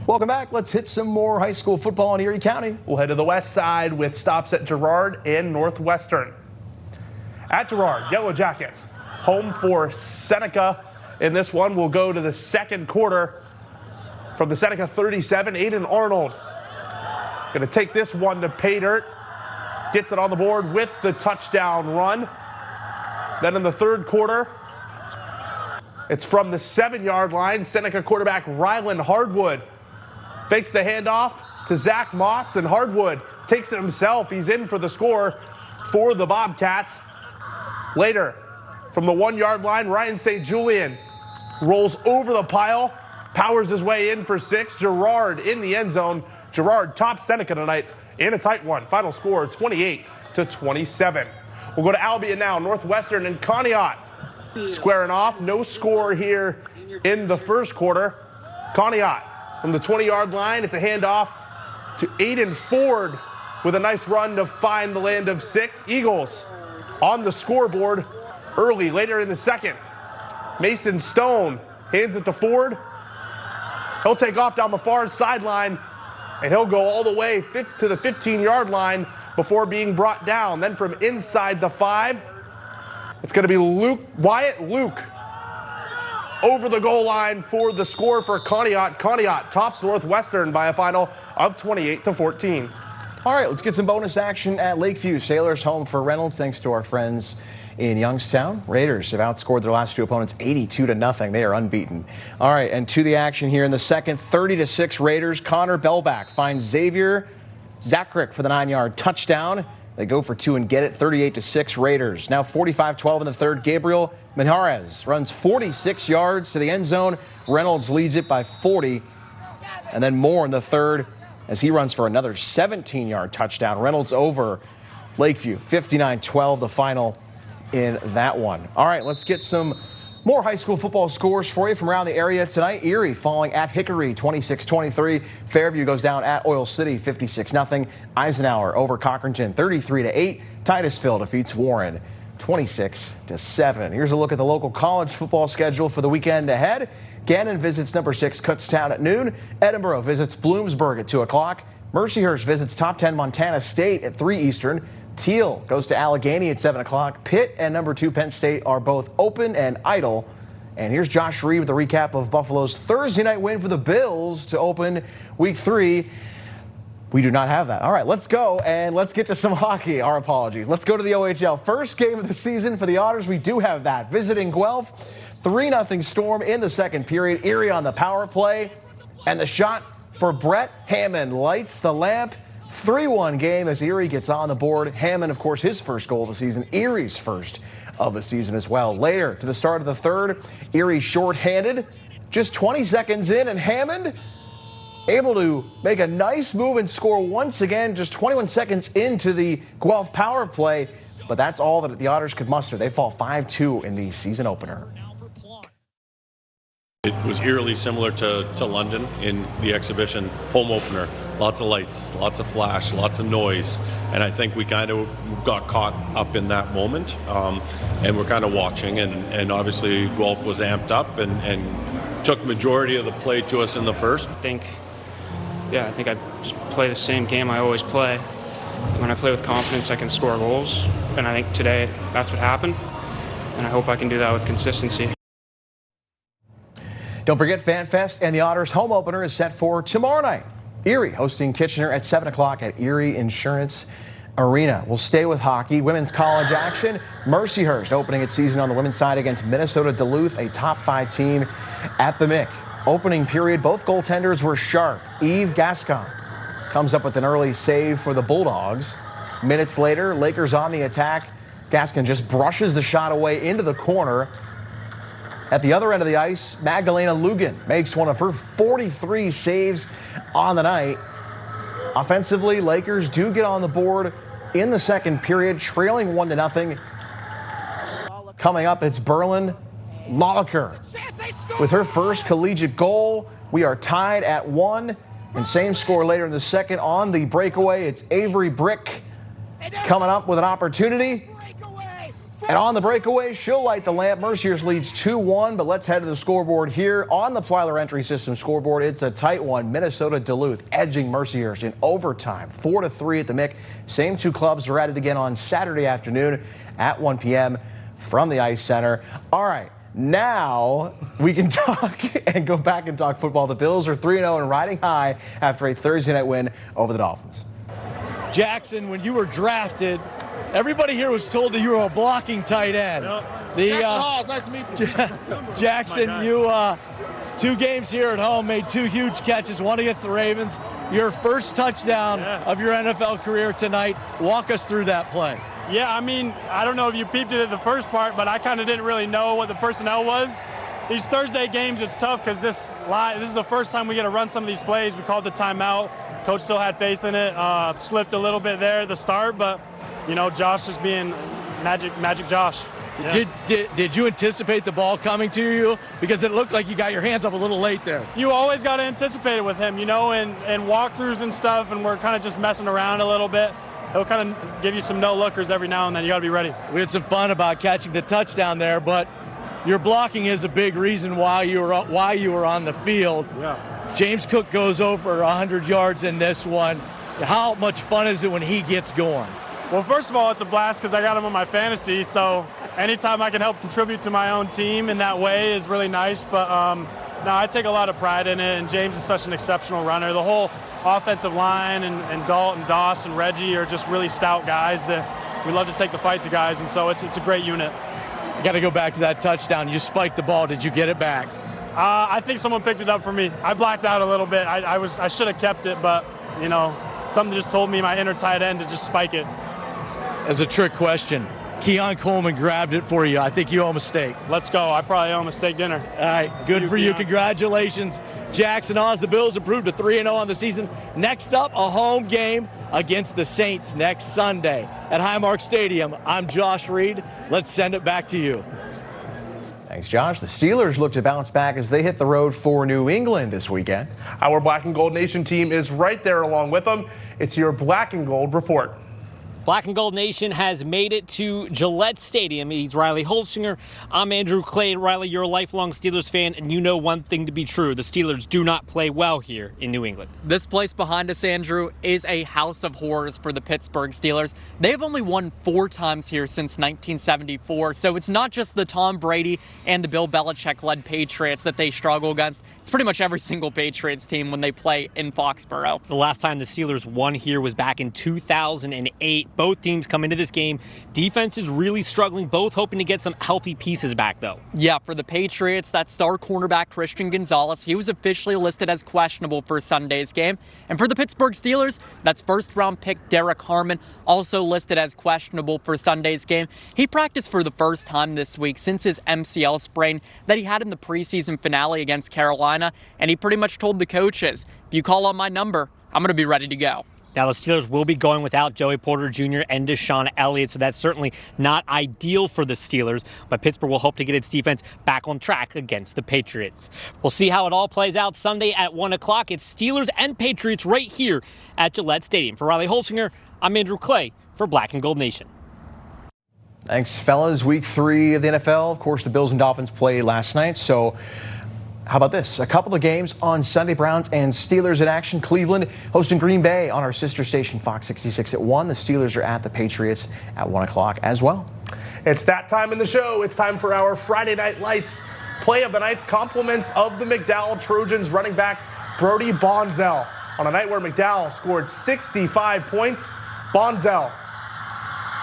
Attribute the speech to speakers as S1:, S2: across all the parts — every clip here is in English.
S1: Welcome back. Let's hit some more high school football in Erie County.
S2: We'll head to the west side with stops at Girard and Northwestern. At Girard, Yellow Jackets, home for Seneca. In this one, we'll go to the second quarter. From the Seneca 37, Aiden Arnold going to take this one to pay dirt. Gets it on the board with the touchdown run. Then in the third quarter, it's from the 7-yard line. Seneca quarterback Rylan Hardwood fakes the handoff to Zach Motz, and Hardwood takes it himself. He's in for the score for the Bobcats. Later, from the 1-yard line, Ryan St. Julian rolls over the pile, powers his way in for 6. Girard in the end zone. Girard tops Seneca tonight in a tight one. Final score 28-27. We'll go to Albion now. Northwestern and Conneaut squaring off. No score here in the first quarter. Conneaut from the 20-yard line. It's a handoff to Aiden Ford with a nice run to find the land of 6. Eagles on the scoreboard early, later in the second. Mason Stone hands it to Ford. He'll take off down the far sideline, and he'll go all the way to the 15-yard line before being brought down. Then from inside the 5, it's going to be Wyatt Luke over the goal line for the score for Conneaut. Conneaut tops Northwestern by a final of 28-14.
S1: All right, let's get some bonus action at Lakeview. Sailors home for Reynolds, thanks to our friends in Youngstown. Raiders have outscored their last 2 opponents 82-0. They are unbeaten. All right, and to the action here in the second, 30-6 Raiders. Connor Belbach finds Xavier Zakrick for the 9-yard touchdown. They go for 2 and get it, 38-6 Raiders. Now 45-12 in the third. Gabriel Minjarez runs 46 yards to the end zone. Reynolds leads it by 40. And then more in the third as he runs for another 17-yard touchdown. Reynolds over Lakeview, 59-12, the final in that one. All right, let's get some more high school football scores for you from around the area tonight. Erie falling at Hickory, 26-23. Fairview goes down at Oil City, 56-0. Eisenhower over Cochranton, 33-8. Titusville defeats Warren, 26-7. Here's a look at the local college football schedule for the weekend ahead. Gannon visits number 6 Kutztown at noon. Edinburgh visits Bloomsburg at 2 o'clock. Mercyhurst visits top 10 Montana State at 3 Eastern. Teal goes to Allegheny at 7 o'clock. Pitt and number 2 Penn State are both open and idle. And here's Josh Reed with a recap of Buffalo's Thursday night win for the Bills to open week 3. We do not have that. All right, let's go and let's get to some hockey. Our apologies. Let's go to the OHL. First game of the season for the Otters. We do have that. Visiting Guelph, 3-0 Storm in the second period. Erie on the power play. And the shot for Brett Hammond lights the lamp. 3-1 game as Erie gets on the board. Hammond, of course, his first goal of the season. Erie's first of the season as well. Later, to the start of the third, Erie shorthanded. Just 20 seconds in, and Hammond able to make a nice move and score once again, just 21 seconds into the Guelph power play. But that's all that the Otters could muster. They fall 5-2 in the season opener.
S3: It was eerily similar to London in the exhibition home opener. Lots of lights, lots of flash, lots of noise. And I think we kind of got caught up in that moment. And we're kind of watching. And obviously Guelph was amped up and took majority of the play to us in the first.
S4: I think I just play the same game I always play. When I play with confidence, I can score goals. And I think today that's what happened. And I hope I can do that with consistency.
S1: Don't forget FanFest and the Otters home opener is set for tomorrow night. Erie hosting Kitchener at 7 o'clock at Erie Insurance Arena. We'll stay with hockey. Women's college action. Mercyhurst opening its season on the women's side against Minnesota Duluth, a top 5 team at the MIC. Opening period, both goaltenders were sharp. Eve Gascon comes up with an early save for the Bulldogs. Minutes later, Lakers on the attack. Gascon just brushes the shot away into the corner. At the other end of the ice, Magdalena Lugan makes one of her 43 saves on the night. Offensively, Lakers do get on the board in the second period, trailing 1-0. Coming up, it's Berlin Lalaker with her first collegiate goal. We are tied at 1, and same score later in the second on the breakaway. It's Avery Brick coming up with an opportunity. And on the breakaway, she'll light the lamp. Mercier's leads 2-1, but let's head to the scoreboard here. On the Plyler Entry System scoreboard, it's a tight one. Minnesota Duluth edging Mercier's in overtime, 4-3 at the Mick. Same two clubs are at it again on Saturday afternoon at 1 p.m. from the Ice Center. All right, now we can talk and go back and talk football. The Bills are 3-0 and riding high after a Thursday night win over the Dolphins.
S5: Jackson, when you were drafted, everybody here was told that you were a blocking tight end.
S6: Jackson Hall, nice to meet you.
S5: Jackson, you 2 games here at home, made 2 huge catches, one against the Ravens. Your first touchdown of your NFL career tonight. Walk us through that play.
S7: Yeah, I mean, I don't know if you peeped it at the first part, but I kind of didn't really know what the personnel was. These Thursday games, it's tough because this is the first time we get to run some of these plays. We called the timeout. Coach still had faith in it. Slipped a little bit there at the start, but, you know, Josh just being magic Josh. Yeah.
S5: Did you anticipate the ball coming to you? Because it looked like you got your hands up a little late there.
S7: You always got to anticipate it with him, you know, and walkthroughs and stuff, and we're kind of just messing around a little bit. He'll kind of give you some no-lookers every now and then. You got to be ready.
S5: We had some fun about catching the touchdown there, but your blocking is a big reason why you were on the field.
S7: Yeah.
S5: James Cook goes over 100 yards in this one. How much fun is it when he gets going?
S7: Well, first of all, it's a blast because I got him on my fantasy, so anytime I can help contribute to my own team in that way is really nice. But no, I take a lot of pride in it, and James is such an exceptional runner. The whole offensive line and Dalton, Doss, and Reggie are just really stout guys that we love to take the fight to guys, and so it's a great unit.
S5: You got to go back to that touchdown. You spiked the ball. Did you get it back?
S7: I think someone picked it up for me. I blacked out a little bit. I should have kept it, but, you know, something just told me, my inner tight end, to just spike it.
S5: As a trick question, Keon Coleman grabbed it for you. I think you owe him a steak.
S7: Let's go. I probably owe him a steak dinner.
S5: All right, good for you. Congratulations. Jackson Oz, the Bills improved to 3-0 on the season. Next up, a home game against the Saints next Sunday at Highmark Stadium. I'm Josh Reed. Let's send it back to you.
S1: Thanks, Josh. The Steelers look to bounce back as they hit the road for New England this weekend.
S2: Our Black and Gold Nation team is right there along with them. It's your Black and Gold report.
S8: Black and Gold Nation has made it to Gillette Stadium. He's Riley Holsinger. I'm Andrew Clay. Riley, you're a lifelong Steelers fan, and you know one thing to be true. The Steelers do not play well here in New England.
S9: This place behind us, Andrew, is a house of horrors for the Pittsburgh Steelers. They have only won 4 times here since 1974, so it's not just the Tom Brady and the Bill Belichick-led Patriots that they struggle against. It's pretty much every single Patriots team when they play in Foxborough.
S8: The last time the Steelers won here was back in 2008. Both teams come into this game. Defense is really struggling, both hoping to get some healthy pieces back, though.
S9: Yeah, for the Patriots, that star cornerback Christian Gonzalez, he was officially listed as questionable for Sunday's game. And for the Pittsburgh Steelers, that's first-round pick Derek Harmon, also listed as questionable for Sunday's game. He practiced for the first time this week since his MCL sprain that he had in the preseason finale against Carolina, and he pretty much told the coaches, if you call on my number, I'm going to be ready to go.
S8: Now, the Steelers will be going without Joey Porter Jr. and Deshaun Elliott, so that's certainly not ideal for the Steelers, but Pittsburgh will hope to get its defense back on track against the Patriots. We'll see how it all plays out Sunday at 1 o'clock. It's Steelers and Patriots right here at Gillette Stadium. For Riley Holsinger, I'm Andrew Clay for Black and Gold Nation.
S1: Thanks, fellas. Week 3 of the NFL. Of course, the Bills and Dolphins played last night, so how about this? A couple of games on Sunday. Browns and Steelers in action. Cleveland hosting Green Bay on our sister station, Fox 66 at 1. The Steelers are at the Patriots at 1 o'clock as well.
S2: It's that time in the show. It's time for our Friday Night Lights. Play of the night's compliments of the McDowell Trojans running back Brody Bonzel. On a night where McDowell scored 65 points, Bonzel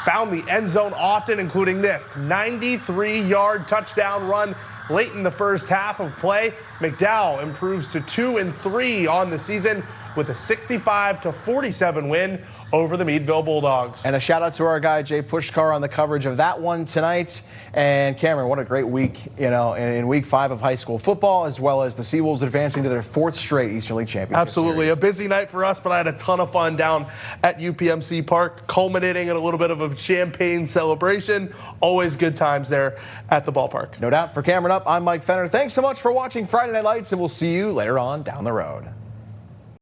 S2: found the end zone often, including this 93-yard touchdown run late in the first half of play. McDowell improves to 2-3 on the season with a 65-47 win over the Meadville Bulldogs.
S1: And a shout out to our guy Jay Pushkar on the coverage of that one tonight. And Cameron, what a great week, you know, in week 5 of high school football, as well as the Seawolves advancing to their 4th straight Eastern League championship.
S2: Absolutely.
S1: Series.
S2: A busy night for us, but I had a ton of fun down at UPMC Park, culminating in a little bit of a champagne celebration. Always good times there at the ballpark.
S1: No doubt. For Cameron Up, I'm Mike Fenner. Thanks so much for watching Friday Night Lights, and we'll see you later on down the road.